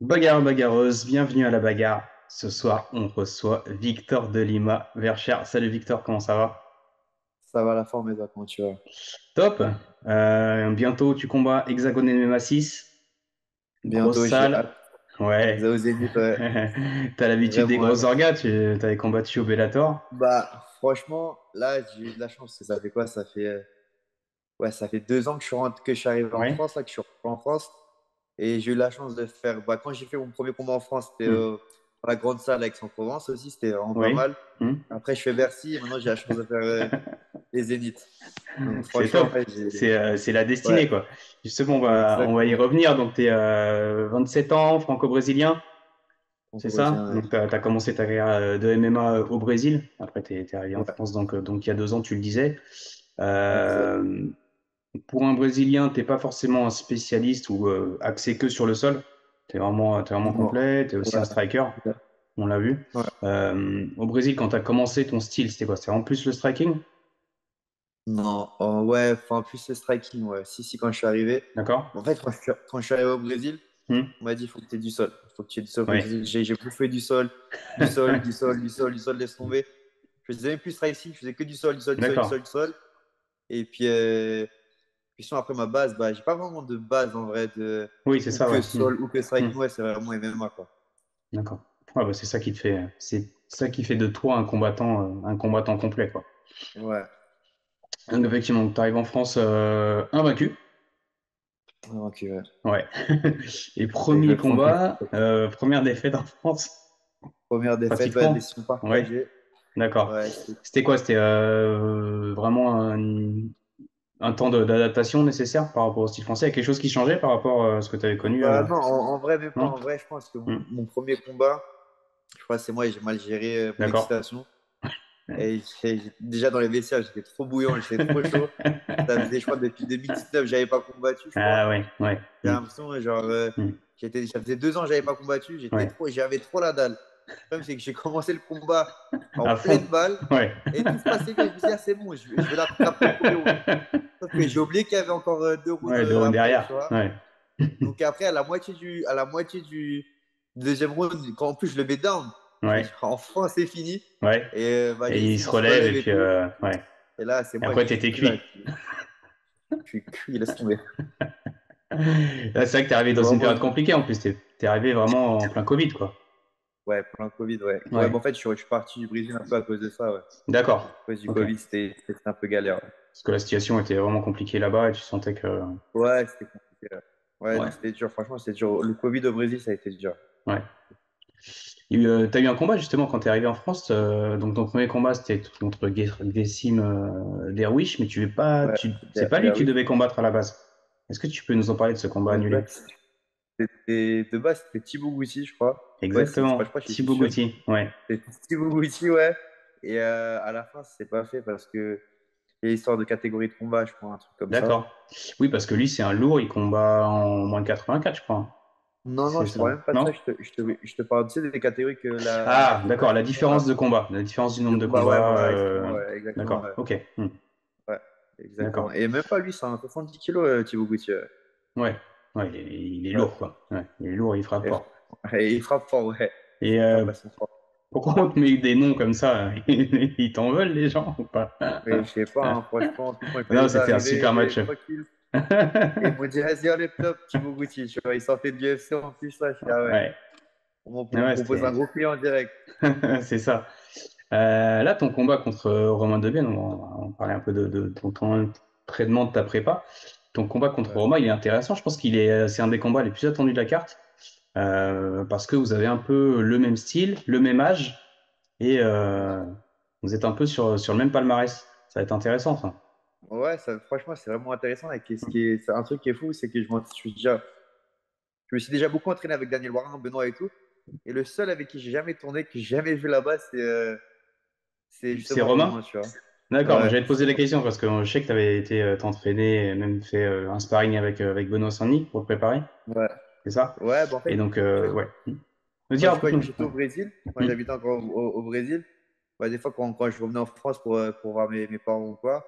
Bagarre bagarreuse, bienvenue à la bagarre. Ce soir, on reçoit Victor de Lima, Verchères. Salut Victor, comment ça va? Ça va la forme et toi, comment tu vas? Top. Bientôt, tu combats Hexagone MMA 6. Grosse Bientôt, j'ai salle. hâte. Ouais. Au Zénith, ouais. T'as l'habitude des Vraiment grosses hâte. orgas, tu t'avais combattu au Bellator. Franchement, là, j'ai eu de la chance. Ça fait quoi? Ça fait 2 ans que que je suis arrivé en Ouais. France, là, que je suis rentré en France. Et j'ai eu la chance de faire. Quand j'ai fait mon premier combat en France, c'était Hmm. à la grande salle à Aix-en-Provence aussi. C'était vraiment pas Oui. mal. Hmm. Après, je fais Bercy et maintenant, j'ai la chance de faire les Zéniths. Donc, C'est franchement, en top. fait, C'est la Ouais, destinée, quoi. Justement, on va y exactement. revenir. Donc, tu es 27 ans, franco-brésilien. Donc, C'est au Brésil, ça? ouais. Donc, tu as commencé ta carrière de MMA au Brésil. Après, tu es arrivé en Ouais, France, donc il y a 2 ans, tu le disais. exact. Euh, pour un Brésilien, tu n'es pas forcément un spécialiste ou axé que sur le sol. Tu es vraiment Non. complet. Tu es aussi un Ouais. striker, on l'a vu. Ouais. Au Brésil, quand tu as commencé ton style, c'était quoi? C'était en plus le striking? Non, ouais, enfin, plus le striking, ouais. Si, quand je suis arrivé. D'accord? En fait, quand je suis arrivé au Brésil, Hmm. on m'a dit, il faut que tu aies du sol. Il faut que tu aies du sol, faut que Ouais. tu aies du sol. J'ai bouffé du sol, du sol, du sol, du sol, du sol, laisse tomber. Je faisais même plus striking, je faisais que du sol, du sol, du sol, du D'accord. sol, du sol. Et puis sinon, après ma base, j'ai pas vraiment de base en vrai, Oui, c'est ou ça, que ouais. Hmm. sol, ou que Hmm. striking, ouais, c'est vraiment MMA, quoi. D'accord. Ouais, bah, c'est ça qui fait de toi un combattant complet, quoi. Ouais, Donc, effectivement, tu arrives en France invaincu. ok, ouais. Ouais. Et Et je premier vais prendre une combat, première défaite en France, première défaite, ouais, pratiquement. décision Ouais, partagée. d'accord. Ouais, C'était quoi? C'était vraiment un temps d'adaptation nécessaire par rapport au style français? Il y a quelque chose qui changeait par rapport à ce que tu avais connu, non, en vrai, même pas. non? En vrai, je pense que Hmm. mon premier combat, je crois que c'est moi, j'ai mal géré mon D'accord. excitation. Ouais. Et déjà dans les vestiaires, j'étais trop bouillant, j'étais trop chaud. Ça faisait, je crois, depuis 2019, j'avais pas combattu, je crois. Ah ouais, ouais. J'ai Hmm. l'impression, genre, Hmm. ça faisait 2 ans que j'avais pas combattu, Ouais. j'avais trop la dalle. Le problème, c'est que j'ai commencé le combat en À pleine fond. balle Ouais. et tout se passait bien. Je me disais, ah, c'est bon, je vais l'attraper au premier round. Sauf que j'ai oublié qu'il y avait encore 2 rounds Ouais, de loin après, derrière. tu vois. Ouais. Donc après, à la moitié du deuxième round, quand en plus je le mets down, je me Ouais. dis, enfin, c'est fini. Ouais. Et Et vas-y, il se il se relève relève et et puis tout. ouais. Et là, c'est Et moi, après je suis t'étais plus là. cuit. Je suis cuit, laisse tomber. Là, c'est vrai que t'es arrivé C'est dans une vraiment. période compliquée en plus. T'es arrivé vraiment en plein Covid, quoi. Ouais, plein Covid, ouais. Ouais, Ouais. en fait, je suis parti du Brésil un peu à cause de ça, ouais. D'accord. À cause du Ok. Covid, c'était un peu galère. Parce que la situation était vraiment compliquée là-bas et tu sentais que. Ouais, ouais, c'était compliqué. Ouais, non, Ouais. c'était dur. Franchement, c'était dur. Le Covid au Brésil, ça a été dur. Ouais. T'as eu un combat justement quand t'es arrivé en France. Donc ton premier combat c'était contre Gessim Derwish, mais Ouais, c'est pas lui que tu Derwish. devais combattre à la base. Est-ce que tu peux nous en parler de ce combat annulé? Exact. De base, c'était Thibaut Gouti, je crois. Ouais, Exactement. je crois que je suis Thibaut sûr. Gauthier. Ouais. C'était Thibaut Gouti, ouais. Et à la fin, ça s'est pas fait parce que il y a l'histoire de catégorie de combat, je crois, un truc comme ça. D'accord. Oui, parce que lui c'est un lourd, il combat en moins de 84, je crois. Non, non, C'est je te parle ça. même pas de ça. Non? Je te parle, tu sais, des catégories que la Ah, d'accord, la fédération différence a de combat, la différence du de nombre de combat. Ouais, combats. voilà, exactement, ouais, exactement. D'accord, Ouais, ok. ouais, D'accord. exactement. Et même pas lui, c'est un 70 kilos, Thibaut Gouti. Ouais, ouais, il est Ouais. lourd, quoi. Ouais, il est lourd, il frappe Et, fort. et il frappe fort, ouais. Et Il frappe assez fort. pourquoi on te met des noms comme ça? Ils t'en veulent, les gens, ou pas? Mais je sais pas, hein, franchement, en plus, quand je Non, venais c'était un d'arriver, super j'étais match. tranquille. Et ils m'ont dit, vas-y, allez, top, Thibaut Gouti. Tu vois, il sortait de l'UFC en plus, là. Je dis, ah ouais, Ouais, on me ouais, propose un gros client en direct. c'est ça. Là, ton combat contre Romain Debienne, on parlait un peu de ton entraînement de ta prépa. Ton combat contre Ouais. Romain, il est intéressant. Je pense c'est un des combats les plus attendus de la carte. Parce que vous avez un peu le même style, le même âge, et vous êtes un peu sur le même palmarès. Ça va être intéressant, ça. Ouais, franchement, c'est vraiment intéressant. Et c'est un truc qui est fou, c'est que je me suis déjà beaucoup entraîné avec Daniel Warin, Benoît et tout. Et le seul avec qui j'ai jamais tourné, que j'ai jamais vu là-bas, c'est C'est justement Romain? Romain, tu vois. D'accord, mais Ouais, j'allais te poser la question parce que je sais que tu avais été t'entraîner et même fait un sparring avec Benoît Saint-Denis pour te préparer, ouais. c'est ça? Ouais, en Et fait, donc, ouais. Me quand dire un j'- peu. quand j'étais au Brésil, quand Hmm. j'habitais encore au Brésil, des fois, quand je revenais en France pour voir mes parents ou quoi,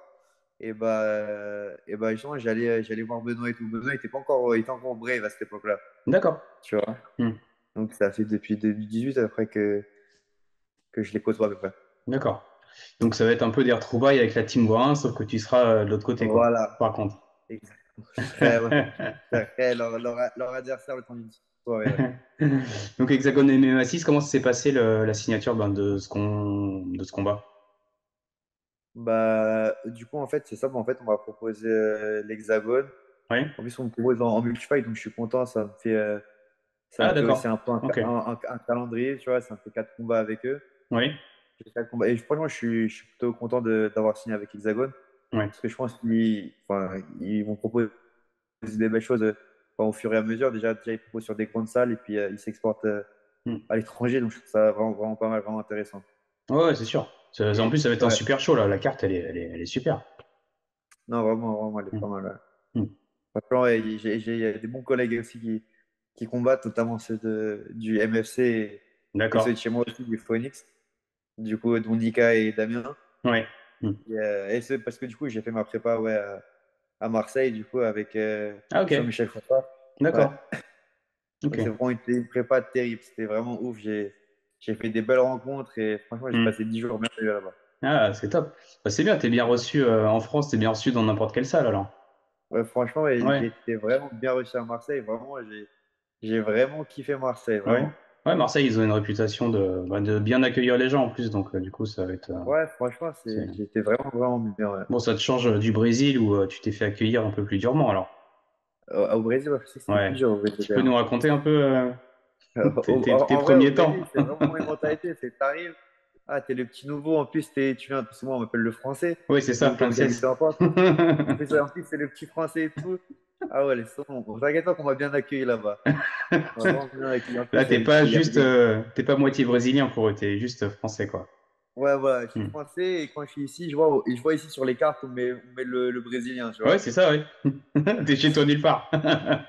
Et bah, justement, j'allais voir Benoît et tout. Benoît, il était encore brave à cette époque-là, D'accord. tu vois. Hmm. Donc, ça fait depuis 2018 après que je les côtoie à peu près. D'accord. Donc ça va être un peu des retrouvailles avec la Team Voix 1, sauf que tu seras de l'autre côté, quoi. Voilà, Par contre. exactement. Je serais leur adversaire le temps d'une soirée. Ouais. Donc Hexagone MMA 6, comment s'est passé la signature ben, de ce combat? Bah, du coup, en fait, c'est ça. En fait, on m'a proposé l'Hexagone. Oui. En plus, on me propose en multi-fight, donc je suis content. Ça Ah me fait aussi d'accord. un peu Ok. un calendrier, tu vois. Ça me fait 4 combats avec eux. Oui. J'ai 4 combats. Et franchement, je suis plutôt content d'avoir signé avec Hexagone. Oui. Parce que je pense qu'ils vont proposer des belles choses au fur et à mesure. Déjà, ils proposent sur des grandes salles et puis ils s'exportent Hmm. à l'étranger. Donc, je trouve ça vraiment, vraiment pas mal, vraiment intéressant. Ouais, ouais, c'est sûr. En plus, ça va être un Ouais, super show là. La carte, elle est super. non, vraiment, vraiment, elle est Hmm. pas mal. Ouais. Hmm. Franchement, ouais, j'ai des bons collègues aussi qui combattent, notamment ceux du MFC et ceux D'accord. de chez moi aussi, du Phoenix. Du coup, dont Nika et Damien. Ouais. Hmm. Et c'est parce que du coup, j'ai fait ma prépa ouais, à Marseille, du coup, avec Ah ok. Jean-Michel Foucault. Ouais. D'accord. Ok. Donc, c'est vraiment une prépa terrible. C'était vraiment ouf. J'ai fait des belles rencontres et franchement, j'ai Hmm. passé 10 jours merveilleux là-bas. Ah, c'est top. Bah, c'est bien, t'es bien reçu en France, t'es bien reçu dans n'importe quelle salle alors. Ouais, franchement, ouais, Ouais. j'ai été vraiment bien reçu à Marseille. Vraiment, j'ai vraiment kiffé Marseille, Ouais. vraiment. Ouais, Marseille, ils ont une réputation de bien accueillir les gens en plus, donc du coup, ça va être. Ouais, franchement, C'est- j'ai été vraiment, vraiment bien. Ouais. Bon, ça te change du Brésil où tu t'es fait accueillir un peu plus durement alors. Au Brésil, ouais, je sais que c'était plus Ouais. dur au Brésil. Tu peux nous raconter un peu tes En vrai, au premiers temps? Brésil, c'est vraiment une mentalité. C'est t'arrives, t'es le petit nouveau. En plus, tu viens, parce que moi, on m'appelle le français, Oui, c'est ça, vu comme Frances. j'habite en France. En plus, c'est le petit français et tout. Ah ouais, les sons. T'inquiète pas qu'on m'a bien accueilli là-bas. On m'a vraiment bien accueilli. En Là, plus, il y avait des. t'es pas moitié brésilien pour eux, t'es juste français, quoi. Ouais, voilà, je suis Hmm. français et quand je suis ici, je vois ici sur les cartes, on met le brésilien, tu Ouais, vois. c'est ça, oui. T'es chez toi nulle part.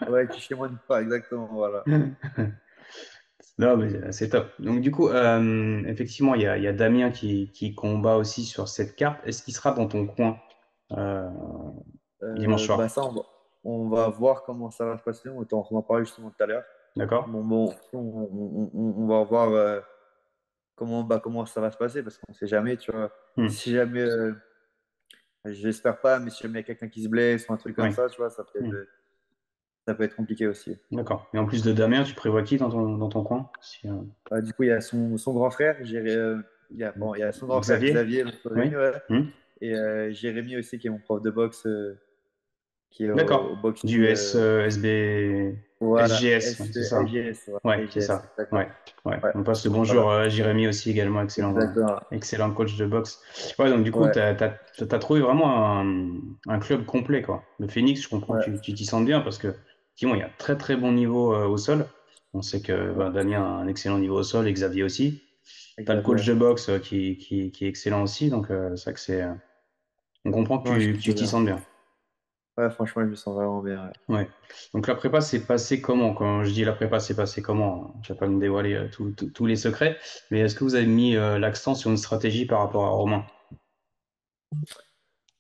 Ouais, je suis chez moi de pas, exactement, voilà. Non, mais c'est top. Donc, du coup, effectivement, il y a Damien qui combat aussi sur cette carte. Est-ce qu'il sera dans ton coin euh, dimanche Bah soir? ça, on va voir comment ça va se passer. On en parlait justement tout à l'heure. D'accord? Bon, on va voir comment ça va se passer parce qu'on sait jamais, tu vois. Hmm. Si jamais, j'espère pas, mais si jamais il y a quelqu'un qui se blesse ou un truc comme Oui. ça, tu vois, Hmm. ça peut être compliqué aussi. D'accord. Et en plus de Damien, tu prévois qui dans ton coin? Du coup, il y a son grand frère, il y a son grand frère Xavier? Xavier, notre Oui? revenu, ouais. Hmm. Et Jérémy aussi, qui est mon prof de boxe, qui est au D'accord. boxe. Du SB, Voilà, SGS, c'est ça. SGS, ouais, Ouais, c'est SGS, ça. exactement. Ouais, ouais. Ouais, On passe le bonjour voilà, à Jérémy aussi également, exactement. excellent coach de boxe. Ouais, donc du coup, Ouais, t'as trouvé vraiment un club complet, quoi. Le Phoenix, je comprends que ouais, tu t'y sens bien parce que, effectivement, il y a très très bon niveau au sol. On sait que ouais, bah, Damien a un excellent niveau au sol et Xavier aussi. T'as le coach exactement. de boxe qui est excellent aussi, donc c'est vrai que on comprend que Non, je tu kiffe t'y bien. sens bien. Ouais, franchement, je me sens vraiment bien. Ouais. Ouais. Donc la prépa s'est passée comment? Quand je dis la prépa s'est passée comment? Je vais pas me dévoiler tous les secrets, mais est-ce que vous avez mis l'accent sur une stratégie par rapport à Romain?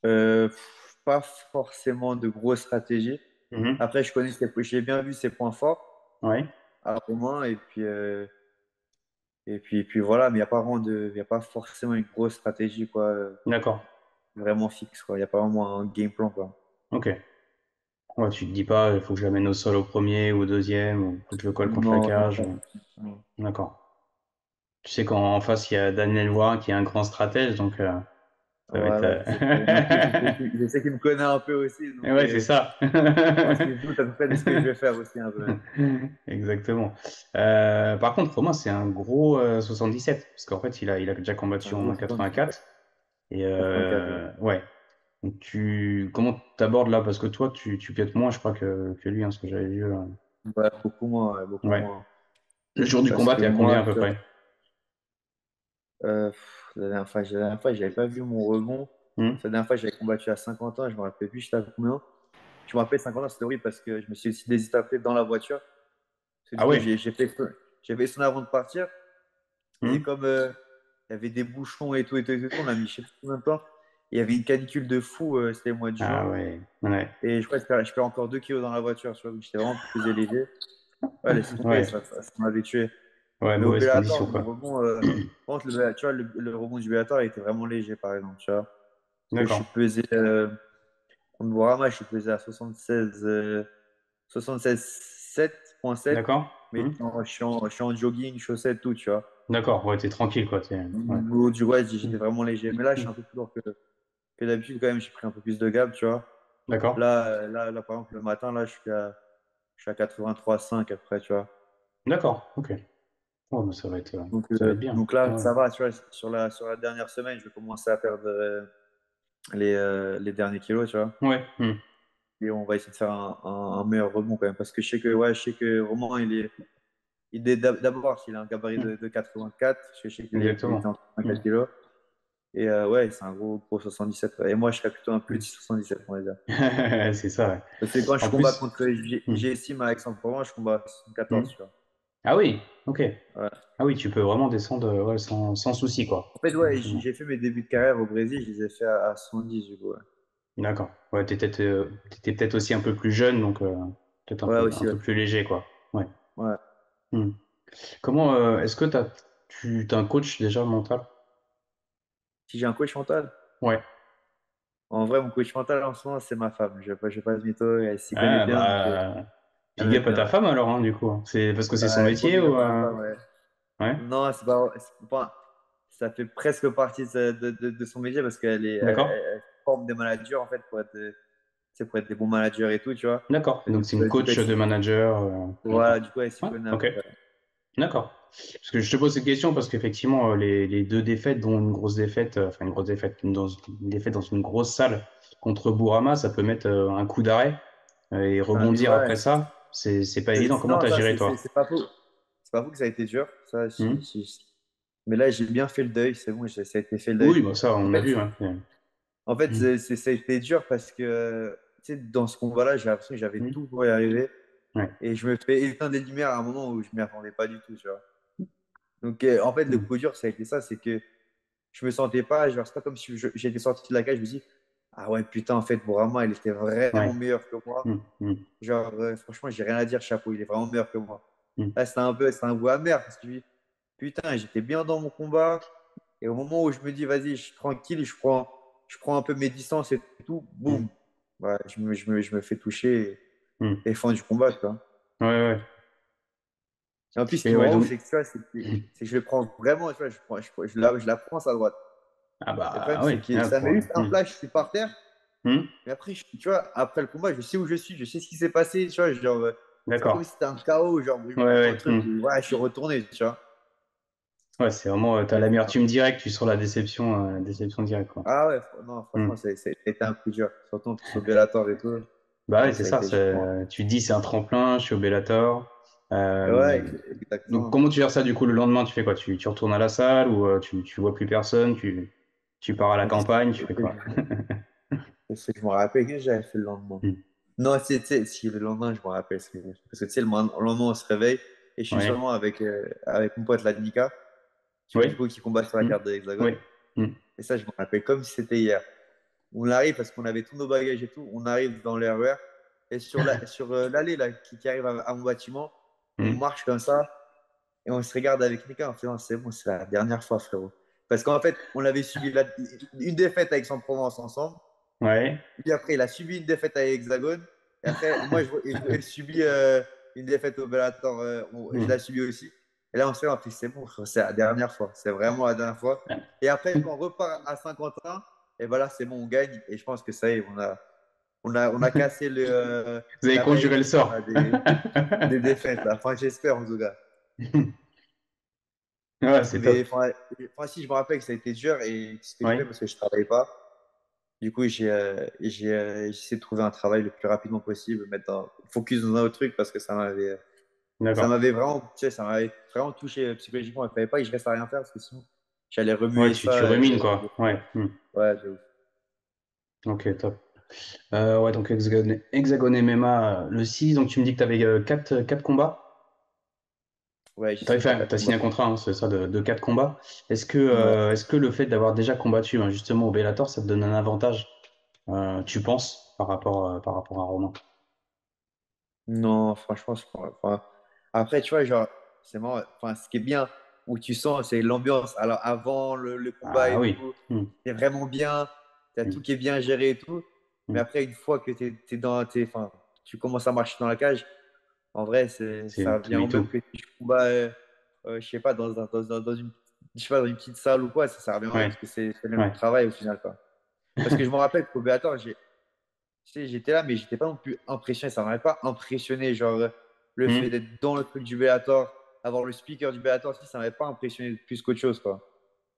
Pas forcément de grosses stratégies. Mhm. Après, j'ai bien vu ses points forts Ouais, à Romain, et puis voilà, mais il y a pas forcément une grosse stratégie, quoi, d'accord. vraiment fixe, quoi. Il n'y a pas vraiment un game plan, quoi. Ok. Ouais, tu te dis pas, il faut que je l'amène au sol au premier ou au deuxième, ou faut que je le colle contre la Non, non, cage. pas forcément. D'accord. Tu sais qu'en face, il y a Daniel Voirin qui est un grand stratège, donc ça va être. Voilà, je sais très bien. En plus, je sais qu'il me connaît un peu aussi, Et donc ouais, c'est ça. je pense qu'il se doute à peu près de ce que je vais faire aussi un peu. Exactement. Par contre, Romain, c'est un gros 77, parce qu'en fait, il a déjà combattu Un gros en 77, 84. Et 84, ouais. ouais. Donc comment t'abordes là? Parce que toi, tu piètes moins, je crois, que lui, hein, ce que j'avais vu. Ouais, beaucoup moins, ouais, beaucoup Ouais. moins. Le jour du Parce combat, que t'es à combien moi, à peu près? la dernière fois, j'avais pas vu mon rebond. Hmm. La dernière fois, j'avais combattu à 50 ans, je me rappelle plus, j'étais à combien. Je me rappelle 50 ans, c'était horrible parce que je me suis aussi déshydraté dans la voiture. Parce que du Ah coup, ouais. j'ai fait son avant de partir. Et Hmm. comme il y avait des bouchons et tout, et tout, et tout, on a mis je sais plus combien de temps. Il y avait une canicule de fou, c'était le mois de Ah juin. ouais, ouais, Et je crois que je perds encore 2 kilos dans la voiture, tu vois, donc j'étais vraiment plus léger. Ouais, laisse tomber, ouais, ça m'avait tué. ouais, Mais au mauvaise condition, Bellator, mon quoi. rebond, par contre, tu vois, le rebond du Bellator, il était vraiment léger, par exemple, tu vois. Parce que je suis D'accord, pesé, contre Bourama, je suis pesé à 76, 76,7,7, d'accord, mais je suis en jogging, chaussettes, tout, tu vois. d'accord, ouais, t'es tranquille, quoi. Ouais. Au niveau du ouais, Hmm. j'étais vraiment léger. Mais là, je suis Hmm. un peu plus lourd que d'habitude, quand même. J'ai pris un peu plus de gab, tu vois. D'accord, Là, par exemple, le matin, là, je suis à 83,5 après, tu vois. d'accord, ok. Oh, mais ça va être bien. Donc là, Ouais, ça va, tu vois. Sur la dernière semaine, je vais commencer à perdre les derniers kilos, tu vois. ouais, Et on va essayer de faire un meilleur rebond quand même. Parce que je sais que Romain, d'abord, il a un gabarit hmm. de 84. Je sais qu'il était Exactement. en 84 Hmm. kilos. Et ouais, c'est un gros 77. Ouais. Et moi, je serais plutôt un Hmm. petit 77, on va dire. C'est ça, ouais. Parce que quand je En combats plus, contre hmm. Jessim à Aix-en-Provence, je combats à Hmm. 74, tu vois. Ah oui, ok. Ouais. Ah oui, tu peux vraiment descendre ouais, sans souci, quoi. En fait, ouais, Effectivement. j'ai fait mes débuts de carrière au Brésil, je les ai fait à 110, du coup. Ouais, D'accord. Ouais, t'étais peut-être aussi un peu plus jeune, donc peut-être ouais un aussi, ouais. peu plus léger, quoi. Ouais. Ouais. Hmm. Comment est-ce que t'as un coach déjà mental? Si j'ai un coach mental, Ouais. en vrai, mon coach mental en ce moment, c'est ma femme. Je vais pas se mytho, elle s'y connaît Ah bien, donc bah elle big m'aide up à ta bien. femme alors, hein, du coup. C'est parce que c'est son Ouais, gros métier big ou up à ma femme, ouais. ouais. Non, c'est pas- ça fait presque partie de son métier parce D'accord. elle forme des managers, en fait, pour être des bons managers et tout, tu vois. D'accord. Et Donc c'est une du coup, coach de manager. voilà, D'accord. du coup, elle s'y Ouais, connaît un ok. peu. D'accord. Parce que je te pose cette question parce qu'effectivement, les deux défaites, dont une grosse défaite, enfin une grosse défaite, une défaite dans une grosse salle contre Bourama, ça peut mettre un coup d'arrêt et rebondir Ouais, après ça, c'est pas évident. Comment non, t'as ça, géré toi? c'est pas faux. C'est pas faux que ça a été dur. Ça, Hmm. Mais là, j'ai bien fait le deuil. C'est bon, ça a été fait le deuil. Oui, bah ça, En on a fait, vu. Hein. Hmm. ça a été dur parce que, tu sais, dans ce combat-là, j'ai l'impression que j'avais Hmm. tout pour y arriver. Ouais. Et je me fais éteindre les lumières à un moment où je m'y attendais pas du tout, tu vois. Donc, en fait, le Hmm. coup dur, ça a été ça. C'est que je me sentais pas, genre, c'est pas comme si j'étais sorti de la cage. Je me dis, ah ouais, putain, en fait, Bourama, il était vraiment Ouais. meilleur que moi. Hmm. Hmm. Genre, franchement, j'ai rien à dire, chapeau, il est vraiment meilleur que moi. Hmm. Là, c'était un goût amer parce que putain, j'étais bien dans mon combat. Et au moment où je me dis, vas-y, je suis tranquille, je prends un peu mes distances et tout, Hmm. boum, ouais, je me fais toucher Hmm. et fin du combat, tu vois. Ouais, ouais. Et en plus, ce Et qui me ouais, rend ouf, donc. c'est que, tu vois, c'est que je le prends vraiment, tu vois, je la prends sa droite. Ah Et le problème, bah c'est oui. que Ah, ça met juste un hmm. flash, je suis par terre. Hmm. Mais après, tu vois, après le combat, je sais où je suis, je sais ce qui s'est passé, tu vois, genre, c'est pas D'accord. comme si c'était un chaos, genre, Ouais, dans le ouais. truc Hmm. où, ouais, je suis retourné, tu vois. Ouais, c'est vraiment, t'as Donc, l'amertume directe, tu sens la déception directe, quoi. ah ouais, non, Hmm. franchement, c'était un coup dur. Surtout en plus au Bellator et tout. Bah ouais, Non, c'est ça a ça. été dur. Tu te dis, c'est un tremplin, je suis au Bellator. Ouais, Euh, donc, exactement. comment tu gères ça du coup le lendemain? Tu fais quoi? Tu retournes à la salle ou tu vois plus personne? Tu pars à la Et qu'est-ce campagne? Tu fais que quoi? qu'est-ce que je me rappelle que j'avais fait le lendemain? Hmm. Non, si le lendemain, je me rappelle. Parce que tu sais, le lendemain, on se réveille et je suis Ouais. sûrement avec mon pote Ladnika, du Oui. coup, qui combat sur la Hmm. carte de l'Hexagone. Oui. Hmm. Et ça, je me rappelle comme si c'était hier. On arrive parce qu'on avait tous nos bagages et tout. On arrive dans l'RER et sur l'allée là, qui arrive à mon bâtiment, on Hmm. marche comme ça et on se regarde avec Nika en faisant c'est bon, c'est la dernière fois, frérot. Parce qu'en fait, on avait subi une défaite avec Aix-en-Provence ensemble. Ouais. Puis après, il a subi une défaite à Hexagone. Et après, moi, je subis une défaite au Bellator. Je Hmm. l'ai subi aussi. Et là, on se fait, c'est bon, c'est la dernière fois. C'est vraiment la dernière fois. Et après, quand on repart à Saint-Quentin, et ben là, c'est bon, on gagne. Et je pense que ça y est, on a cassé Vous avez la conjuré le malédiction sort. là, des défaites. Là. Enfin, j'espère, en tout cas. Ouais, c'est Mais top. enfin, si, je me rappelle que ça a été dur. Et ce que j'ai Oui. fait, parce que je ne travaillais pas, du coup, j'ai essayé de trouver un travail le plus rapidement possible, focus dans un autre truc parce que ça D'accord. m'avait vraiment, tu sais, ça m'avait vraiment touché psychologiquement. Il ne fallait pas que je reste à rien faire parce que sinon, j'allais Ouais, remuer tu ça. rumines, quoi. Ouais. Hmm. Ouais, de ouf. Ok, top. Ouais, donc Hexagone MMA le 6, donc tu me dis que tu avais 4 combats? Ouais, j'ai T'as signé pour fait, 4 t'as signé combats. un contrat, hein, c'est ça, de 4 combats. Ouais. Est-ce que le fait d'avoir déjà combattu hein, justement au Bellator, ça te donne un avantage, tu penses, par rapport à Romain? Non, franchement, enfin, après, tu vois, genre, c'est marrant. Enfin, ce qui est bien, où tu sens, c'est l'ambiance. Alors, avant le combat Ah et oui. tout, Hmm, c'est vraiment bien. T'as tout hmm, qui est bien géré et tout. Mais hmm. après, une fois que enfin, tu commences à marcher dans la cage, en vrai, ça C'est tout revient au et même tout. que tu combats, je sais pas, dans une, je sais pas, dans une petite salle ou quoi, ça revient au même Ouais, parce que c'est le même ouais. travail au final, quoi. Parce que je me rappelle qu'au Bellator, tu sais, j'étais là, mais j'étais pas non plus impressionné. Ça m'avait pas impressionné. Genre, le fait Hmm. d'être dans le truc du Bellator, avoir le speaker du Bellator aussi, ça m'avait pas impressionné plus qu'autre chose, quoi.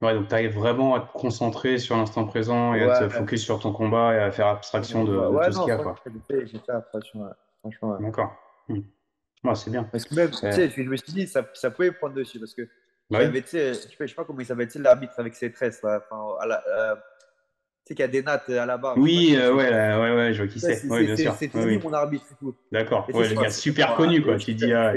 Ouais, donc tu arrives vraiment à te concentrer sur l'instant présent et à te Ouais, focus sur ton combat et à faire abstraction de ouais, tout ce qu'il non, y a, quoi. franchement, j'ai fait attention, ouais. Franchement, ouais. D'accord. Hmm. Ouais, c'est bien. Parce que même, tu Euh, sais, je me suis dit, ça pouvait prendre dessus. Parce que bah oui. j'avais, tu sais, je sais pas comment il s'appelle, tu sais, l'arbitre avec ses tresses, là. Enfin, tu sais, qu'il y a des nattes à la barre. Je sais pas Oui, comment il s'appelle. ouais, ouais, je vois qui Ouais, c'est. Ouais, bien sûr. c'était Oui, lui oui. mon arbitre et tout. D'accord. Et c'est Ouais, le ça, gars super connu, quoi. Tu dis, ah,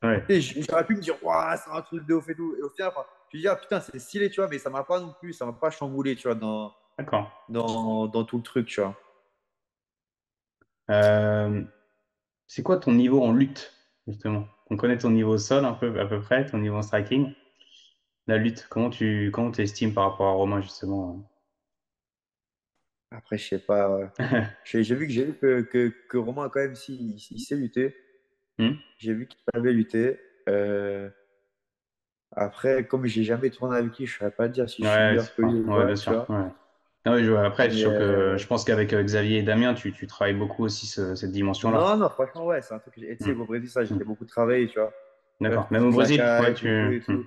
ouais. tu sais, j'aurais pu me dire, waouh, c'est un truc de ouf et tout. Et au final, enfin, je me dis, ah putain, c'est stylé, tu vois, mais ça m'a pas non plus, ça m'a pas chamboulé, tu vois, D'accord. dans tout le truc, tu vois. Euh, c'est quoi ton niveau en lutte, justement? On connaît ton niveau au sol un peu, à peu près, ton niveau en striking. La lutte, comment tu estimes par rapport à Romain, justement? Après, je sais pas. J'ai vu que Romain, quand même, si, il sait lutter. Hmm. J'ai vu qu'il savait lutter. Euh, Après, comme j'ai jamais tourné avec lui, je ne saurais pas dire si je suis Ouais, meilleur que lui ou ouais, pas, bien tu sûr. vois. Ouais. Ah oui, après, Mais je pense qu'avec Xavier et Damien, tu travailles beaucoup aussi cette dimension-là. non, non, franchement, ouais, c'est un truc que tu sais, Hmm. au Brésil, ça, Hmm. j'ai beaucoup travaillé, tu vois. D'accord. Même au Toute la Brésil, ouais, cage et tout et hmm. tout.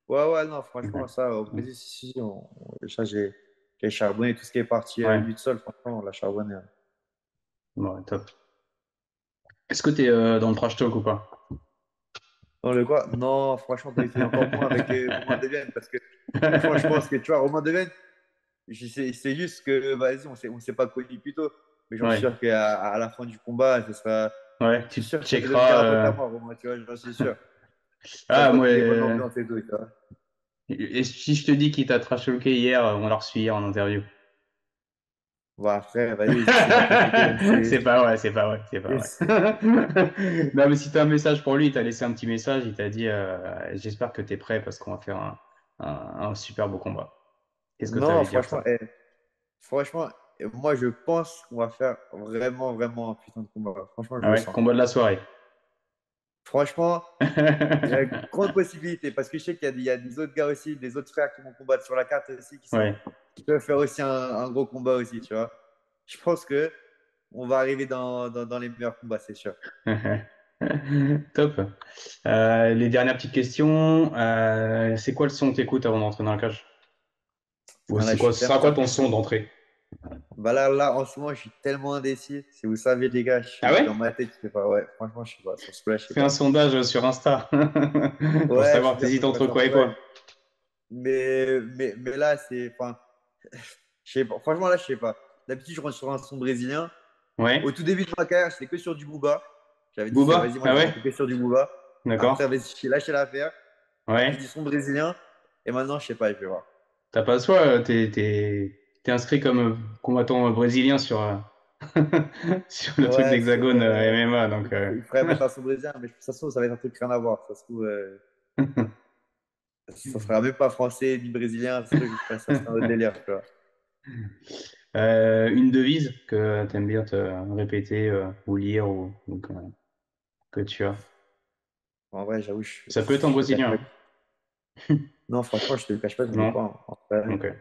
Ouais, ouais, non, franchement, Ok. ça, au Hmm. Brésil, si, ça, j'ai charbonné tout ce qui est parti Ouais, lutte sol, franchement, on l'a charbonné, hein. bon, ouais, top. Est-ce que tu es dans le trash talk ou pas? Non, le quoi? Non, franchement, pas du tout. Et encore moins avec Romain Devienne, parce que franchement, je pense que, tu vois, Romain Devienne, c'est juste que, vas-y, on s'est pas connu plus tôt. Mais j'en suis Ouais, sûr qu'à la fin du combat, ouais, je suis tu sûr que ça va devenir checkeras. un pote à moi, Romain, tu vois, j'en suis sûr. Ça se Ah, voit moi, qu'il est bonne ambiance et tout, tu vois. et si je te dis qu'il t'a trash talké hier, on l'a reçu hier en interview. Bon, après, vas-y, c'est pas compliqué. C'est pas vrai, c'est pas vrai, c'est pas vrai. Non, mais si t'as un message pour lui, il t'a laissé un petit message, il t'a dit j'espère que t'es prêt parce qu'on va faire un super beau combat. Qu'est-ce que t'as Non, lui dire franchement, ça? franchement, moi, je pense qu'on va faire vraiment, vraiment un putain de combat. Franchement, je Ah le ouais, sens. combat de la soirée. Franchement, il y a une grande possibilité parce que je sais qu'il y a des autres gars aussi, des autres frères qui vont combattre sur la carte aussi, Ouais. qui peuvent faire aussi un gros combat aussi, tu vois. Je pense que on va arriver dans les meilleurs combats, c'est sûr. Top. Les dernières petites questions. C'est quoi le son que t'écoutes avant d'entrer dans la cage? Ou Là, c'est je quoi, suis ce sera tellement. quoi ton son d'entrée? Bah là, en ce moment, je suis tellement indécis. Si vous savez, les gars, Ah ouais? dans ma tête, je sais pas. Ouais, franchement, je sais pas. Sur ce coup-là, je sais Fais un pas. sondage sur Insta pour Ouais, je savoir suis sûr t'hésites que je ferai entre ça en quoi et sondage. quoi. Mais là, c'est. Enfin, je sais pas. Franchement, là, je sais pas. D'habitude, je rentre sur un son brésilien. Ouais. Au tout début de ma carrière, j'étais que sur du Booba. J'avais dit, Booba? vas-y, moi, Ah je vais ouais? rentrer que sur du Booba. D'accord. Après, vas-y, j'ai lâché l'affaire. J'ai Ouais. dit son brésilien. Et maintenant, je sais pas, je vais voir. T'as pas le choix, t'es inscrit comme combattant brésilien sur, sur le truc Ouais, sur, d'Hexagone MMA, donc il faudrait mettre un son brésilien, mais ça se trouve, ça va être un truc rien à voir. Ça se trouve, ça sera même pas français ni brésilien. Ça sera un autre délire, tu vois. une devise que t'aimes bien te répéter ou lire ou que tu as. En vrai, j'avoue, Ça peut être en je te cache brésilien, pas. hein. Non, franchement, je te le cache pas, j'en ai Non? pas. En vrai. Ok.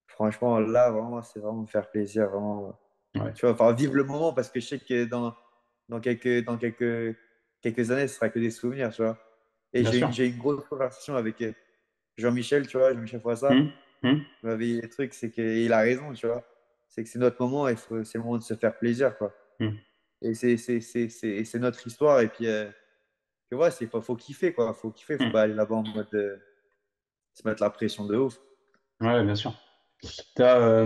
Franchement, là, vraiment, c'est vraiment me faire plaisir, vraiment. Ouais. Tu vois, enfin, vivre le moment parce que je sais que dans quelques années, ce sera que des souvenirs, tu vois. Et Bien sûr. j'ai une grosse conversation avec Jean-Michel, tu vois, Jean-Michel Froissart. Hum, hum, Il m'avait dit des trucs, c'est qu'il a raison, tu vois. C'est que c'est notre moment, c'est le moment de se faire plaisir, quoi. hum. Et c'est notre histoire, et puis, que voilà, faut kiffer, quoi. Faut kiffer, faut Hum. pas aller là-bas en mode se mettre la pression de ouf. Ouais, bien sûr. T'as,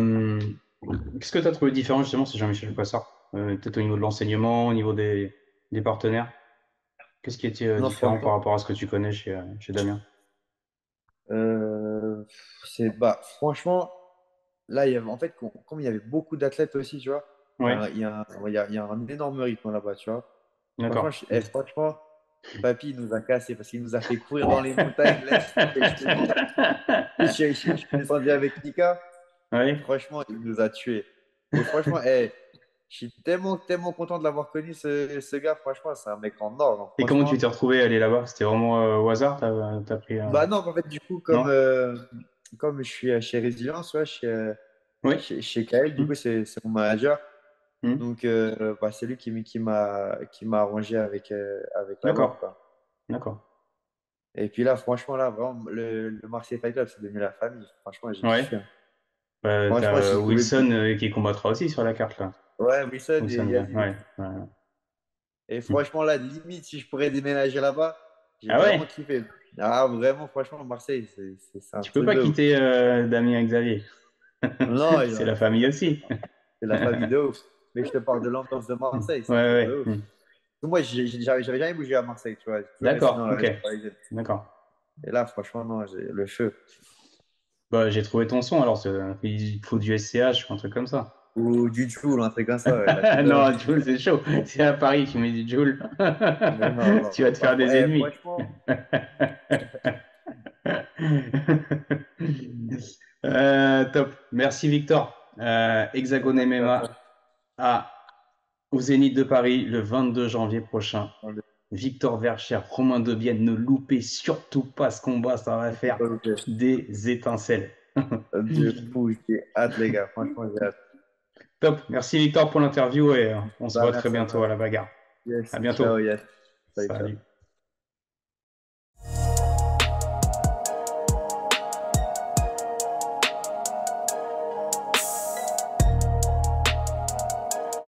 qu'est-ce que tu as trouvé différent justement, c'est Jean-Michel Poissard? Peut-être au niveau de l'enseignement, au niveau des partenaires? Qu'est-ce qui était Non, différent par franchement, rapport à ce que tu connais chez Damien? euh, bah, franchement, là, en fait, comme il y avait beaucoup d'athlètes aussi, tu vois, Ouais, il y a un énorme rythme là-bas, tu vois. Franchement, d'accord. franchement, Papy, il nous a cassé parce qu'il nous a fait courir dans les montagnes. Là, je te dis, je suis descendu avec Nika. Ouais. Franchement, il nous a tués. Et franchement, je suis tellement content de l'avoir connu, ce gars. Franchement, c'est un mec en or. Donc, Et comment tu franchement, t'es retrouvé à aller là-bas? C'était vraiment au hasard? T'as pris bah non, en fait, du coup, Non? comme je suis chez Résilience, ouais, Oui? chez KL, du Hmm, coup, c'est mon manager. hmm. Donc, bah, c'est lui qui m'a arrangé avec la boîte, D'accord, quoi. d'accord. Et puis là, franchement, là, vraiment, le Marseille Fight Club, c'est devenu la famille. Franchement, j'ai Ouais. kiffé, hein. T'as Franchement, si je pouvais. Wilson qui combattra aussi sur la carte là. Ouais, Wilson et Wilson vient. Yazid. Ouais, ouais. Et Hmm. franchement, là, limite, si je pourrais déménager là-bas, j'ai Ah vraiment ouais? kiffé. Ah, vraiment, franchement, Marseille, c'est un Tu peux truc pas de ouf. quitter Damien et Xavier. Non, C'est la famille aussi. c'est la famille de ouf. Mais je te parle de l'ambiance de Ouais, Marseille, c'est un truc de ouais. ouf. Hmm. Moi, j'avais jamais bougé à Marseille, tu vois. J'ai toujours resté D'accord, dans la ok. région parisienne. D'accord. Et là, franchement, non, j'ai le feu. Bah, j'ai trouvé ton son alors. Il te faut du SCH ou un truc comme ça. Ou du Joule, un truc comme ça, ouais, la totale. Non, Joule, c'est chaud. C'est à Paris, tu mets du Joule. Mais non, non, Tu vas te faire des ennemis. franchement, Top. Merci, Victor. Hexagone merci à MMA toi. au Zénith de Paris le 22 janvier prochain. On Victor Verchères, Romain Debienne, ne loupez surtout pas ce combat, ça va ne peut faire pas louper. des étincelles. De fou, j'ai hâte, les gars. Franchement, j'ai hâte. Top. Merci, Victor, pour l'interview et on se Bah, voit très merci à bientôt toi. à la bagarre. À Yes, bientôt. ciao, yes. Salut, ciao. Salut.